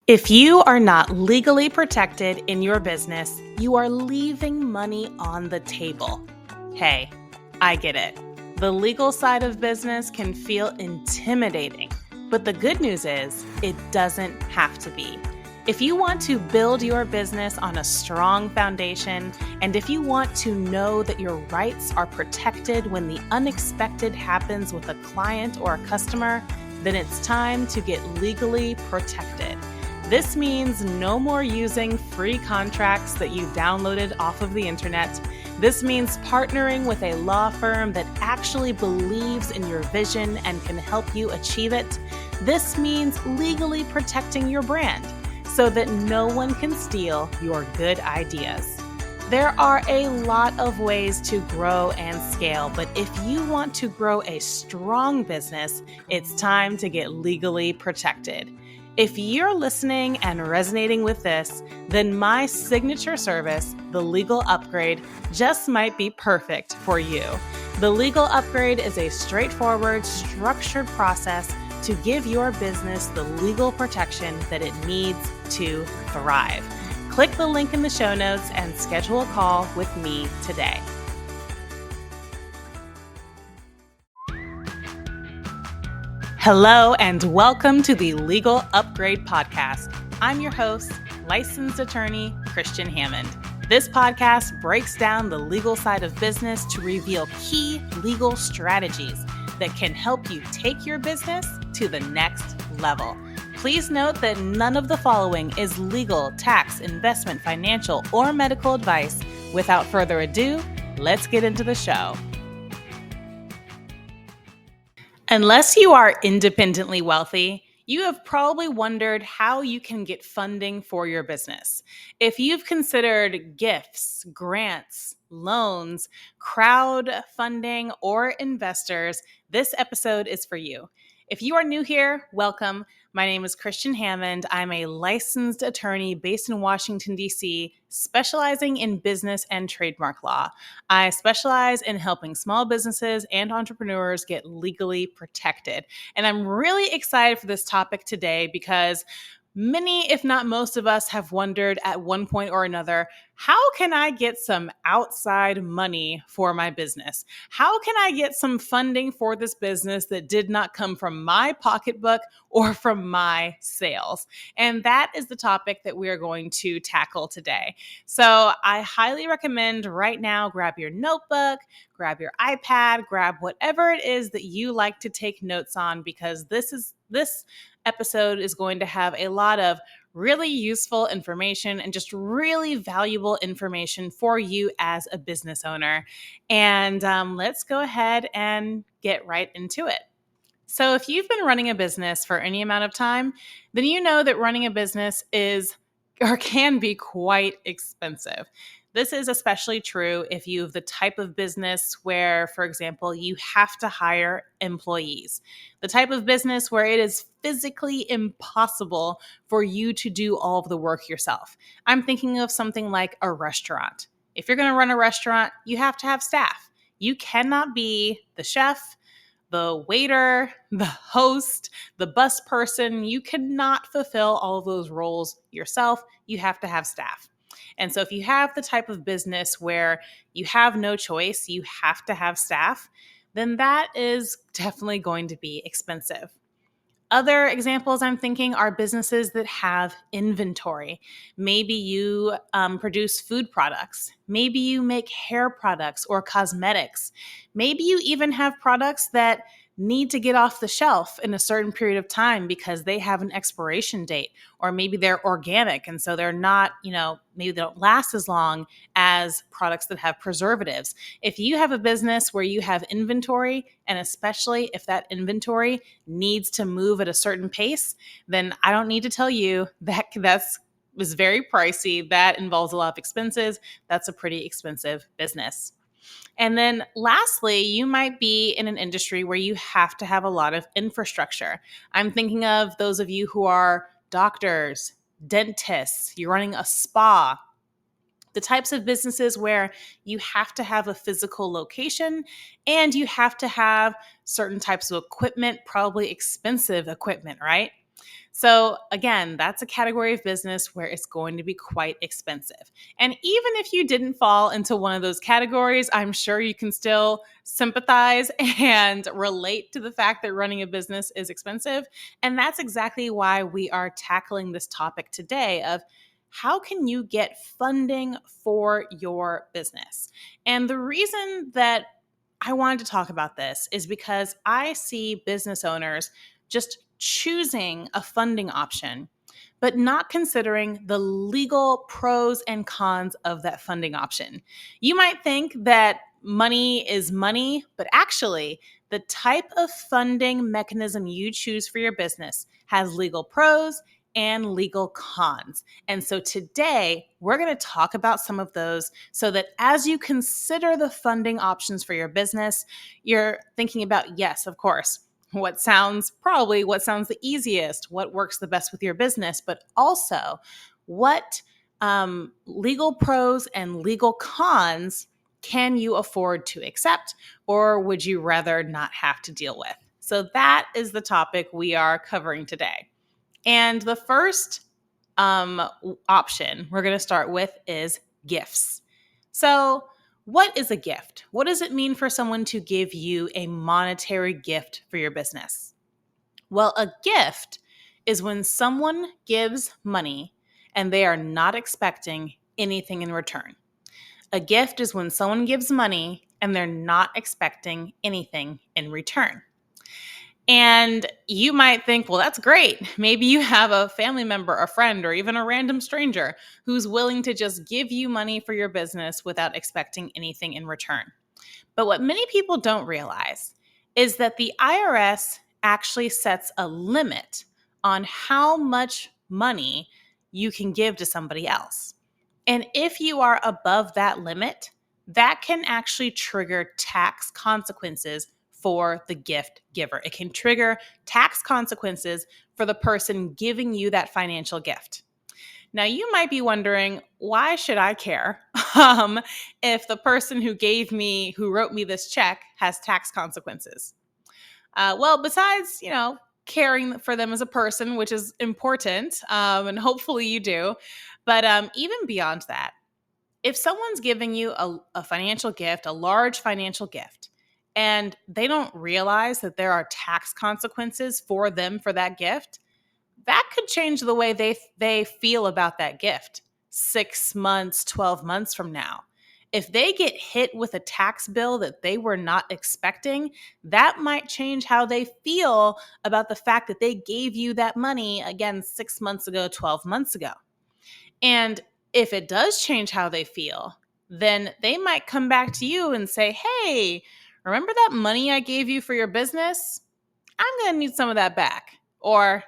If you are not legally protected in your business, you are leaving money on the table. Hey, I get it. The legal side of business can feel intimidating, but the good news is it doesn't have to be. If you want to build your business on a strong foundation, and if you want to know that your rights are protected when the unexpected happens with a client or a customer, then it's time to get legally protected. This means no more using free contracts that you downloaded off of the internet. This means partnering with a law firm that actually believes in your vision and can help you achieve it. This means legally protecting your brand so that no one can steal your good ideas. There are a lot of ways to grow and scale, but if you want to grow a strong business, it's time to get legally protected. If you're listening and resonating with this, then my signature service, the Legal Upgrade, just might be perfect for you. The Legal Upgrade is a straightforward, structured process to give your business the legal protection that it needs to thrive. Click the link in the show notes and schedule a call with me today. Hello and welcome to the Legal Upgrade Podcast. I'm your host, licensed attorney Christian Hammond. This podcast breaks down the legal side of business to reveal key legal strategies that can help you take your business to the next level. Please note that none of the following is legal, tax, investment, financial, or medical advice. Without further ado, let's get into the show. Unless you are independently wealthy, you have probably wondered how you can get funding for your business. If you've considered gifts, grants, loans, crowdfunding, or investors, this episode is for you. If you are new here, welcome. My name is Christian Hammond. I'm a licensed attorney based in Washington, D.C., specializing in business and trademark law. I specialize in helping small businesses and entrepreneurs get legally protected. And I'm really excited for this topic today because many, if not most of us, have wondered at one point or another, how can I get some outside money for my business? How can I get some funding for this business that did not come from my pocketbook or from my sales? And that is the topic that we are going to tackle today. So I highly recommend right now, grab your notebook, grab your iPad, grab whatever it is that you like to take notes on, because this episode is going to have a lot of really useful information and just really valuable information for you as a business owner. And let's go ahead and get right into it. So if you've been running a business for any amount of time, then you know that running a business is or can be quite expensive. This is especially true if you have the type of business where, for example, you have to hire employees. The type of business where it is physically impossible for you to do all of the work yourself. I'm thinking of something like a restaurant. If you're going to run a restaurant, you have to have staff. You cannot be the chef, the waiter, the host, the bus person. You cannot fulfill all of those roles yourself. You have to have staff. And so if you have the type of business where you have no choice, you have to have staff, then that is definitely going to be expensive. Other examples I'm thinking are businesses that have inventory. Maybe you produce food products. Maybe you make hair products or cosmetics. Maybe you even have products that need to get off the shelf in a certain period of time because they have an expiration date, or maybe they're organic and so they're not, maybe they don't last as long as products that have preservatives. If you have a business where you have inventory, and especially if that inventory needs to move at a certain pace, then I don't need to tell you that is very pricey. That involves a lot of expenses. That's a pretty expensive business. And then lastly, you might be in an industry where you have to have a lot of infrastructure. I'm thinking of those of you who are doctors, dentists, you're running a spa, the types of businesses where you have to have a physical location and you have to have certain types of equipment, probably expensive equipment, right? So again, that's a category of business where it's going to be quite expensive. And even if you didn't fall into one of those categories, I'm sure you can still sympathize and relate to the fact that running a business is expensive. And that's exactly why we are tackling this topic today of how can you get funding for your business? And the reason that I wanted to talk about this is because I see business owners just choosing a funding option, but not considering the legal pros and cons of that funding option. You might think that money is money, but actually, the type of funding mechanism you choose for your business has legal pros and legal cons. And so today, we're going to talk about some of those so that as you consider the funding options for your business, you're thinking about, yes, of course, what sounds the easiest, what works the best with your business, but also what legal pros and legal cons can you afford to accept, or would you rather not have to deal with? So that is the topic we are covering today. And the first option we're going to start with is gifts. So, what is a gift? What does it mean for someone to give you a monetary gift for your business? Well, a gift is when someone gives money and they are not expecting anything in return. A gift is when someone gives money and they're not expecting anything in return. And you might think, well, that's great. Maybe you have a family member, a friend, or even a random stranger who's willing to just give you money for your business without expecting anything in return. But what many people don't realize is that the IRS actually sets a limit on how much money you can give to somebody else. And if you are above that limit, that can actually trigger tax consequences for the gift giver. It can trigger tax consequences for the person giving you that financial gift. Now, you might be wondering, why should I care if the person who wrote me this check has tax consequences? Well, besides, caring for them as a person, which is important, and hopefully you do, but even beyond that, if someone's giving you a financial gift, a large financial gift, and they don't realize that there are tax consequences for them for that gift, that could change the way they feel about that gift 6 months, 12 months from now. If they get hit with a tax bill that they were not expecting, that might change how they feel about the fact that they gave you that money again 6 months ago, 12 months ago. And if it does change how they feel, then they might come back to you and say, hey, remember that money I gave you for your business? I'm going to need some of that back. Or,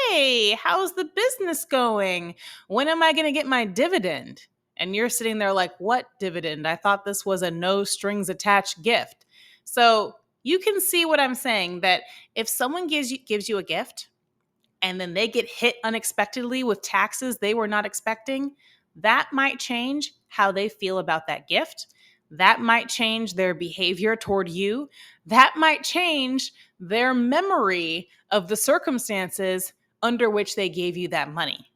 hey, how's the business going? When am I going to get my dividend? And you're sitting there like, what dividend? I thought this was a no strings attached gift. So you can see what I'm saying, that if someone gives you a gift, and then they get hit unexpectedly with taxes they were not expecting, that might change how they feel about that gift. That might change their behavior toward you. That might change their memory of the circumstances under which they gave you that money.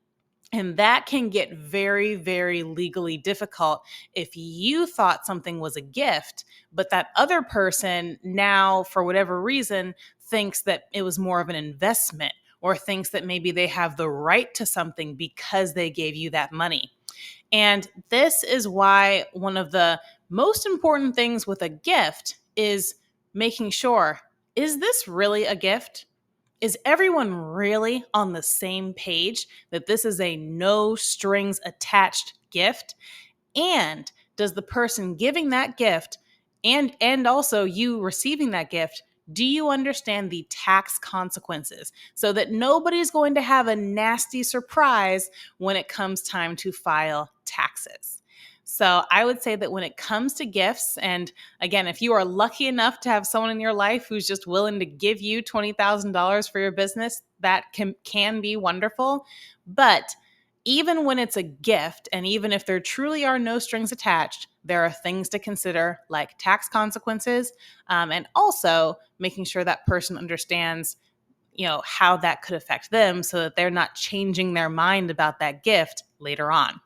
And that can get very, very legally difficult if you thought something was a gift, but that other person now, for whatever reason, thinks that it was more of an investment, or thinks that maybe they have the right to something because they gave you that money. And this is why one of the most important things with a gift is making sure, is this really a gift? Is everyone really on the same page that this is a no strings attached gift? And does the person giving that gift and also you receiving that gift, do you understand the tax consequences so that nobody's going to have a nasty surprise when it comes time to file taxes? So I would say that when it comes to gifts, and again, if you are lucky enough to have someone in your life who's just willing to give you $20,000 for your business, that can be wonderful. But even when it's a gift, and even if there truly are no strings attached, there are things to consider like tax consequences, and also making sure that person understands how that could affect them so that they're not changing their mind about that gift later on.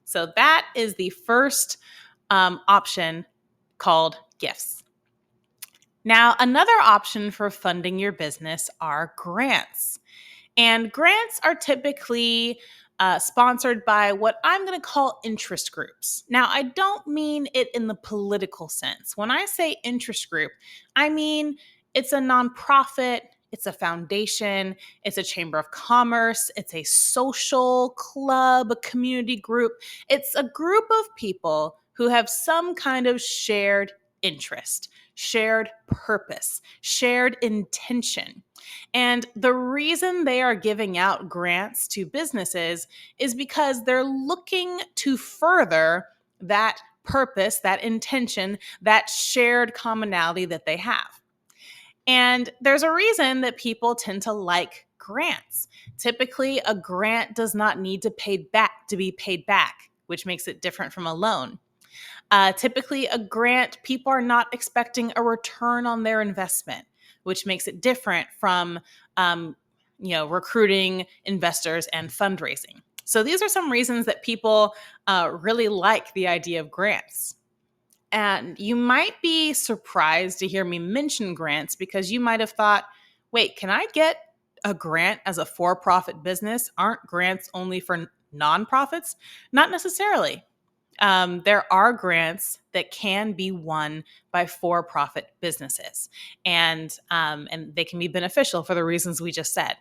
So that is the first option, called gifts. Now, another option for funding your business are grants. And grants are typically sponsored by what I'm going to call interest groups. Now, I don't mean it in the political sense. When I say interest group, I mean it's a nonprofit, it's a foundation, it's a chamber of commerce, it's a social club, a community group. It's a group of people who have some kind of shared interest, shared purpose, shared intention. And the reason they are giving out grants to businesses is because they're looking to further that purpose, that intention, that shared commonality that they have. And there's a reason that people tend to like grants. Typically, a grant does not need to be paid back, which makes it different from a loan. Typically, a grant, people are not expecting a return on their investment, which makes it different from, recruiting investors and fundraising. So these are some reasons that people really like the idea of grants. And you might be surprised to hear me mention grants because you might have thought, wait, can I get a grant as a for-profit business? Aren't grants only for nonprofits? Not necessarily. There are grants that can be won by for-profit businesses, and they can be beneficial for the reasons we just said.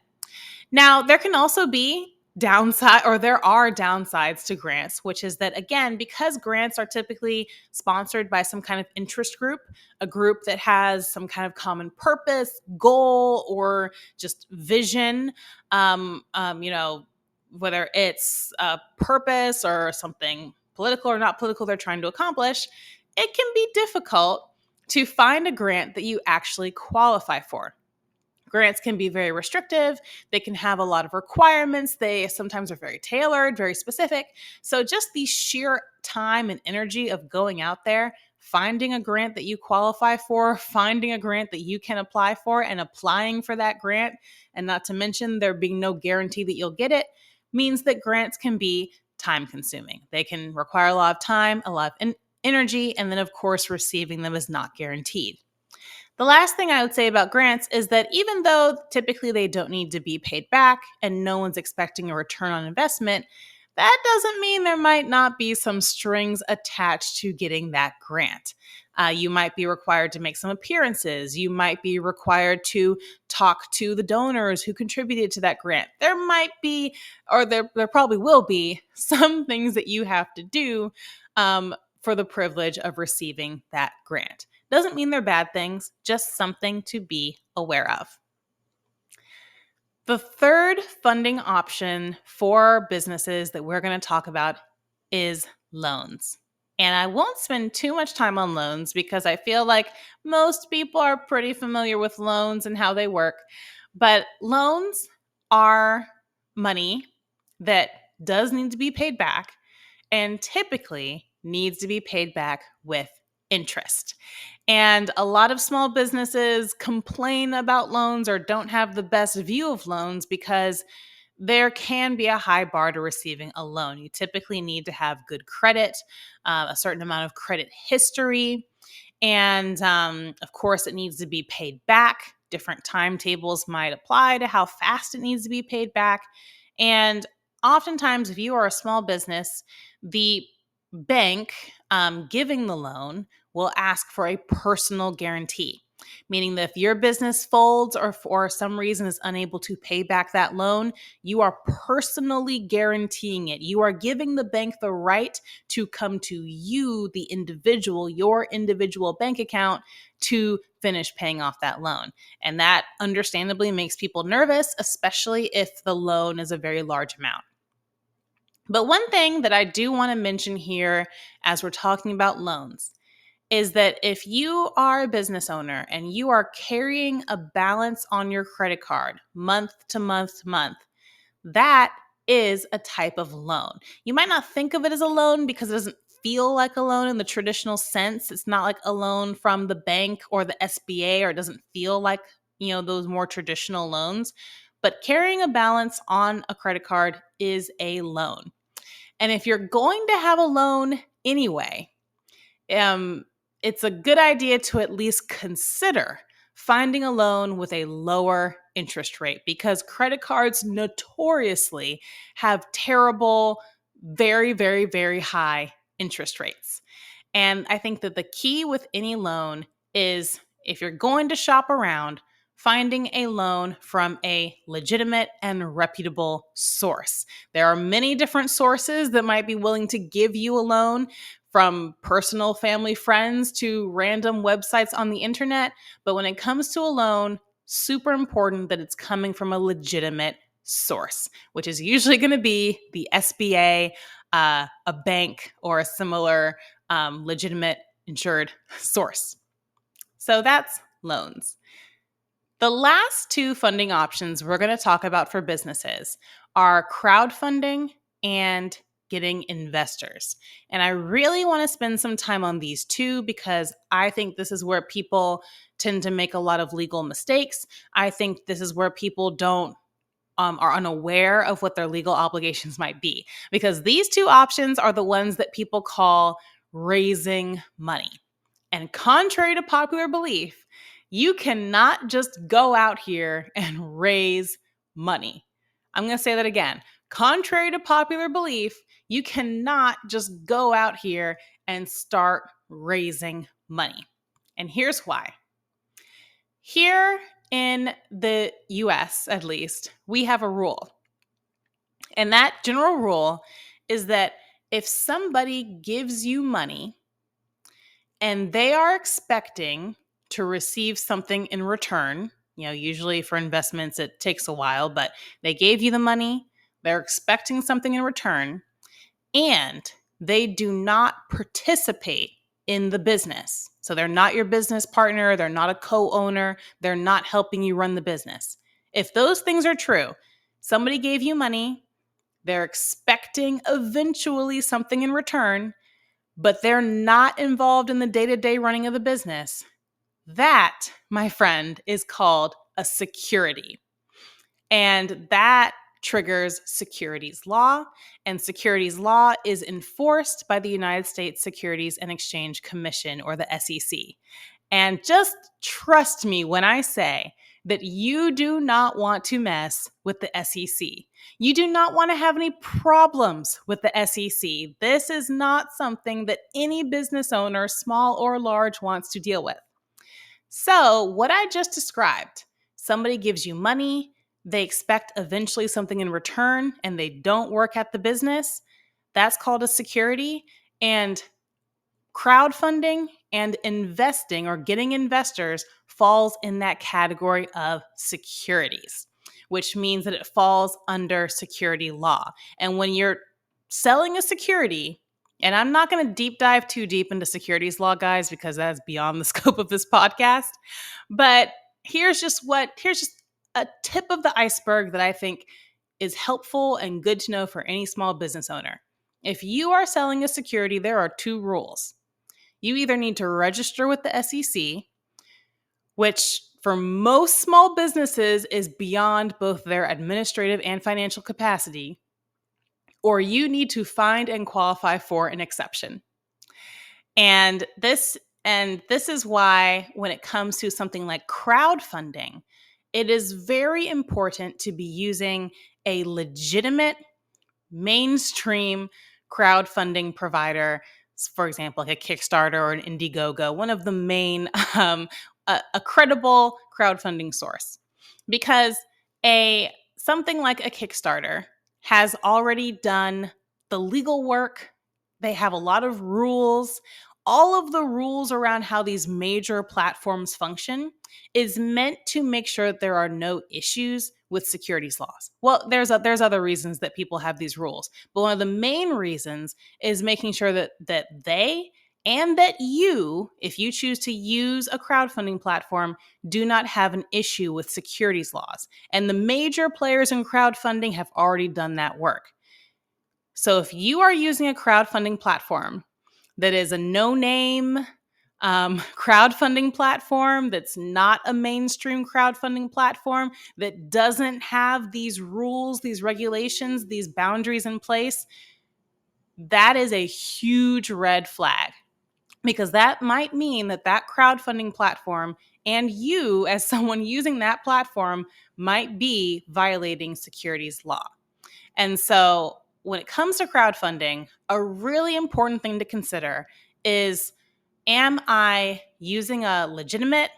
Now, there can also be there are downsides to grants, which is that, again, because grants are typically sponsored by some kind of interest group, a group that has some kind of common purpose, goal, or just vision, whether it's a purpose or something political or not political they're trying to accomplish, it can be difficult to find a grant that you actually qualify for. Grants can be very restrictive. They can have a lot of requirements. They sometimes are very tailored, very specific. So just the sheer time and energy of going out there, finding a grant that you qualify for, finding a grant that you can apply for, and applying for that grant, and not to mention there being no guarantee that you'll get it, means that grants can be time consuming. They can require a lot of time, a lot of energy, and then of course receiving them is not guaranteed. The last thing I would say about grants is that even though typically they don't need to be paid back and no one's expecting a return on investment, that doesn't mean there might not be some strings attached to getting that grant. You might be required to make some appearances. You might be required to talk to the donors who contributed to that grant. There might be, or there probably will be, some things that you have to do for the privilege of receiving that grant. Doesn't mean they're bad things, just something to be aware of. The third funding option for businesses that we're going to talk about is loans. And I won't spend too much time on loans because I feel like most people are pretty familiar with loans and how they work. But loans are money that does need to be paid back and typically needs to be paid back with interest. And a lot of small businesses complain about loans or don't have the best view of loans because there can be a high bar to receiving a loan. You typically need to have good credit, a certain amount of credit history, and of course, it needs to be paid back. Different timetables might apply to how fast it needs to be paid back. And oftentimes, if you are a small business, the bank giving the loan will ask for a personal guarantee, meaning that if your business folds or for some reason is unable to pay back that loan, you are personally guaranteeing it. You are giving the bank the right to come to you, the individual, your individual bank account, to finish paying off that loan. And that understandably makes people nervous, especially if the loan is a very large amount. But one thing that I do want to mention here as we're talking about loans is that if you are a business owner and you are carrying a balance on your credit card month to month to month, that is a type of loan. You might not think of it as a loan because it doesn't feel like a loan in the traditional sense. It's not like a loan from the bank or the SBA, or it doesn't feel like, those more traditional loans. But carrying a balance on a credit card is a loan. And if you're going to have a loan anyway, it's a good idea to at least consider finding a loan with a lower interest rate, because credit cards notoriously have terrible, very, very, very high interest rates. And I think that the key with any loan is, if you're going to shop around, finding a loan from a legitimate and reputable source. There are many different sources that might be willing to give you a loan, from personal family friends to random websites on the internet. But when it comes to a loan, super important that it's coming from a legitimate source, which is usually going to be the SBA, a bank, or a similar legitimate insured source. So that's loans. The last two funding options we're going to talk about for businesses are crowdfunding and getting investors. And I really want to spend some time on these two, because I think this is where people tend to make a lot of legal mistakes. I think this is where people are unaware of what their legal obligations might be, because these two options are the ones that people call raising money. And contrary to popular belief, you cannot just go out here and raise money. I'm going to say that again. Contrary to popular belief, you cannot just go out here and start raising money. And here's why. Here in the US, at least, we have a rule. And that general rule is that if somebody gives you money and they are expecting to receive something in return, usually for investments, it takes a while, but they gave you the money, they're expecting something in return, and they do not participate in the business. So they're not your business partner, they're not a co-owner, they're not helping you run the business. If those things are true, somebody gave you money, they're expecting eventually something in return, but they're not involved in the day-to-day running of the business, that, my friend, is called a security. And that triggers securities law, and securities law is enforced by the United States Securities and Exchange Commission, or the SEC. And just trust me when I say that you do not want to mess with the SEC. You do not want to have any problems with the SEC. This is not something that any business owner, small or large, wants to deal with. So what I just described, somebody gives you money, they expect eventually something in return, and they don't work at the business, that's called a security. And crowdfunding and investing, or getting investors, falls in that category of securities, which means that it falls under security law. And when you're selling a security, and I'm not going to deep dive too deep into securities law, guys, because that's beyond the scope of this podcast, but here's just a tip of the iceberg that I think is helpful and good to know for any small business owner. If you are selling a security, there are two rules. You either need to register with the SEC, which for most small businesses is beyond both their administrative and financial capacity, or you need to find and qualify for an exception. And this is why, when it comes to something like crowdfunding, it is very important to be using a legitimate mainstream crowdfunding provider, for example, like a Kickstarter or an Indiegogo, one of the main, a credible crowdfunding source. Because something like a Kickstarter has already done the legal work. They have a lot of rules. All of the rules around how these major platforms function is meant to make sure that there are no issues with securities laws. Well, there's other reasons that people have these rules, but one of the main reasons is making sure that they and that you, if you choose to use a crowdfunding platform, do not have an issue with securities laws. And the major players in crowdfunding have already done that work. So if you are using a crowdfunding platform that is a no-name, crowdfunding platform that's not a mainstream crowdfunding platform, that doesn't have these rules, these regulations, these boundaries in place, that is a huge red flag, because that might mean that that crowdfunding platform and you, as someone using that platform, might be violating securities law. And so when it comes to crowdfunding, a really important thing to consider is, am I using a legitimate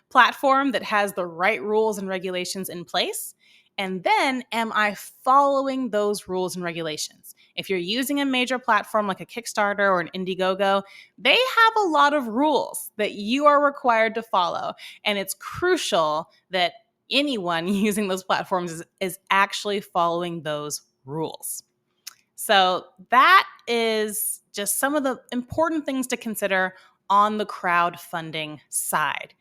platform that has the right rules and regulations in place? And then, am I following those rules and regulations? If you're using a major platform like a Kickstarter or an Indiegogo, they have a lot of rules that you are required to follow. And it's crucial that anyone using those platforms is actually following those rules. So that is just some of the important things to consider on the crowdfunding side.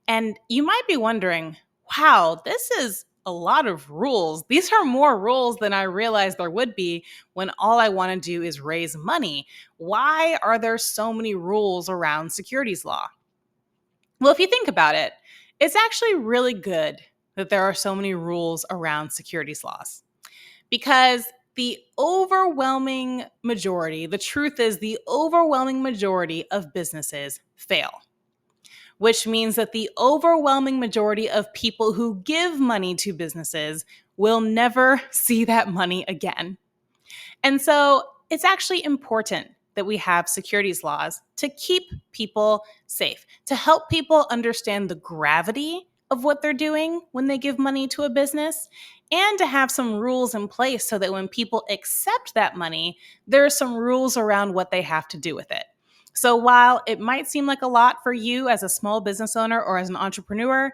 And you might be wondering, wow, this is a lot of rules. These are more rules than I realized there would be when all I want to do is raise money. Why are there so many rules around securities law? Well, if you think about it, it's actually really good that there are so many rules around securities laws, because the overwhelming majority, the truth is, the overwhelming majority of businesses fail, which means that the overwhelming majority of people who give money to businesses will never see that money again. And so it's actually important that we have securities laws to keep people safe, to help people understand the gravity of what they're doing when they give money to a business, and to have some rules in place so that when people accept that money, there are some rules around what they have to do with it. So while it might seem like a lot for you as a small business owner or as an entrepreneur,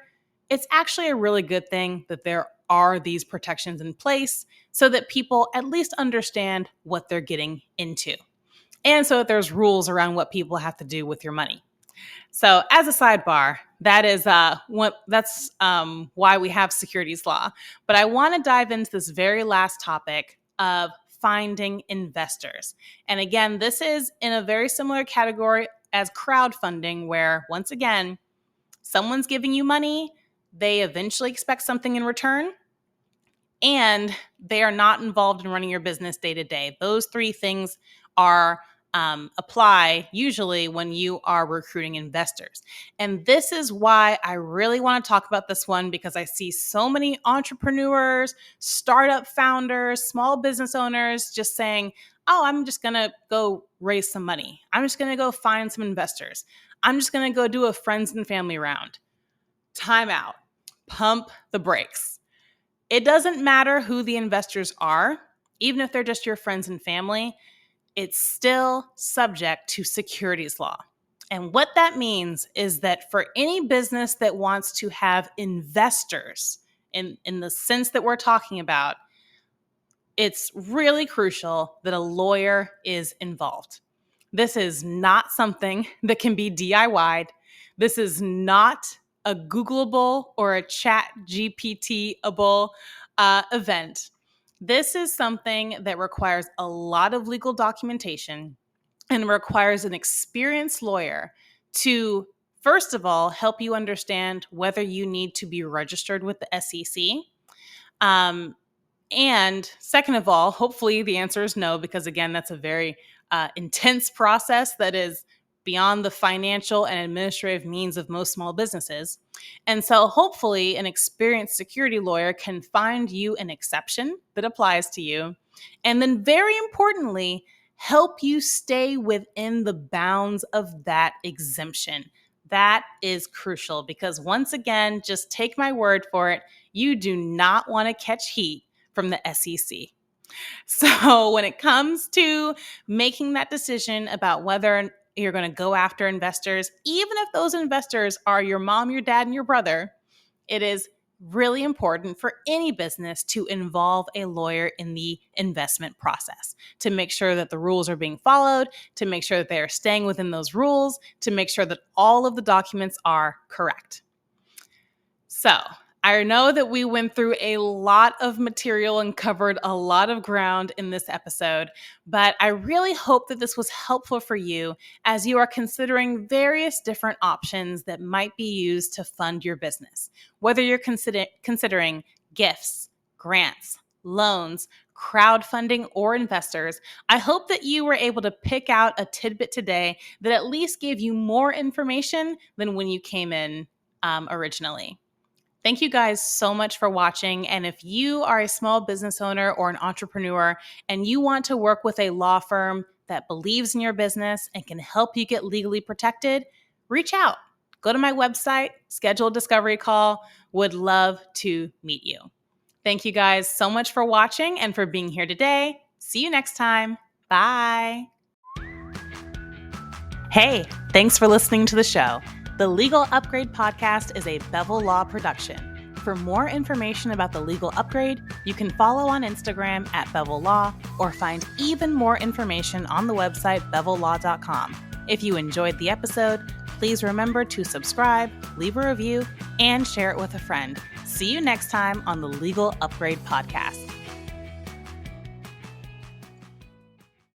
it's actually a really good thing that there are these protections in place so that people at least understand what they're getting into. And so that there's rules around what people have to do with your money. So as a sidebar, that is why we have securities law. But I want to dive into this very last topic of finding investors. And again, this is in a very similar category as crowdfunding, where once again, someone's giving you money, they eventually expect something in return, and they are not involved in running your business day to day. Those three things are apply usually when you are recruiting investors. And this is why I really want to talk about this one, because I see so many entrepreneurs, startup founders, small business owners just saying, oh, I'm just going to go raise some money. I'm just going to go find some investors. I'm just going to go do a friends and family round. Time out. Pump the brakes. It doesn't matter who the investors are, even if they're just your friends and family, it's still subject to securities law. And what that means is that for any business that wants to have investors in the sense that we're talking about, it's really crucial that a lawyer is involved. This is not something that can be DIY'd. This is not a Googleable or a chat GPT-able event. This is something that requires a lot of legal documentation and requires an experienced lawyer to, first of all, help you understand whether you need to be registered with the SEC. And second of all, hopefully the answer is no, because again, that's a very intense process that is beyond the financial and administrative means of most small businesses. And so hopefully an experienced security lawyer can find you an exception that applies to you. And then very importantly, help you stay within the bounds of that exemption. That is crucial, because once again, just take my word for it, you do not want to catch heat from the SEC. So when it comes to making that decision about whether you're going to go after investors, even if those investors are your mom, your dad, and your brother, it is really important for any business to involve a lawyer in the investment process, to make sure that the rules are being followed, to make sure that they are staying within those rules, to make sure that all of the documents are correct. So I know that we went through a lot of material and covered a lot of ground in this episode, but I really hope that this was helpful for you as you are considering various different options that might be used to fund your business. Whether you're considering gifts, grants, loans, crowdfunding, or investors, I hope that you were able to pick out a tidbit today that at least gave you more information than when you came in originally. Thank you guys so much for watching. And if you are a small business owner or an entrepreneur and you want to work with a law firm that believes in your business and can help you get legally protected, reach out. Go to my website, schedule a discovery call. Would love to meet you. Thank you guys so much for watching and for being here today. See you next time. Bye. Hey, thanks for listening to the show. The Legal Upgrade Podcast is a Bevel Law production. For more information about the Legal Upgrade, you can follow on Instagram at Bevel Law or find even more information on the website bevellaw.com. If you enjoyed the episode, please remember to subscribe, leave a review, and share it with a friend. See you next time on the Legal Upgrade Podcast.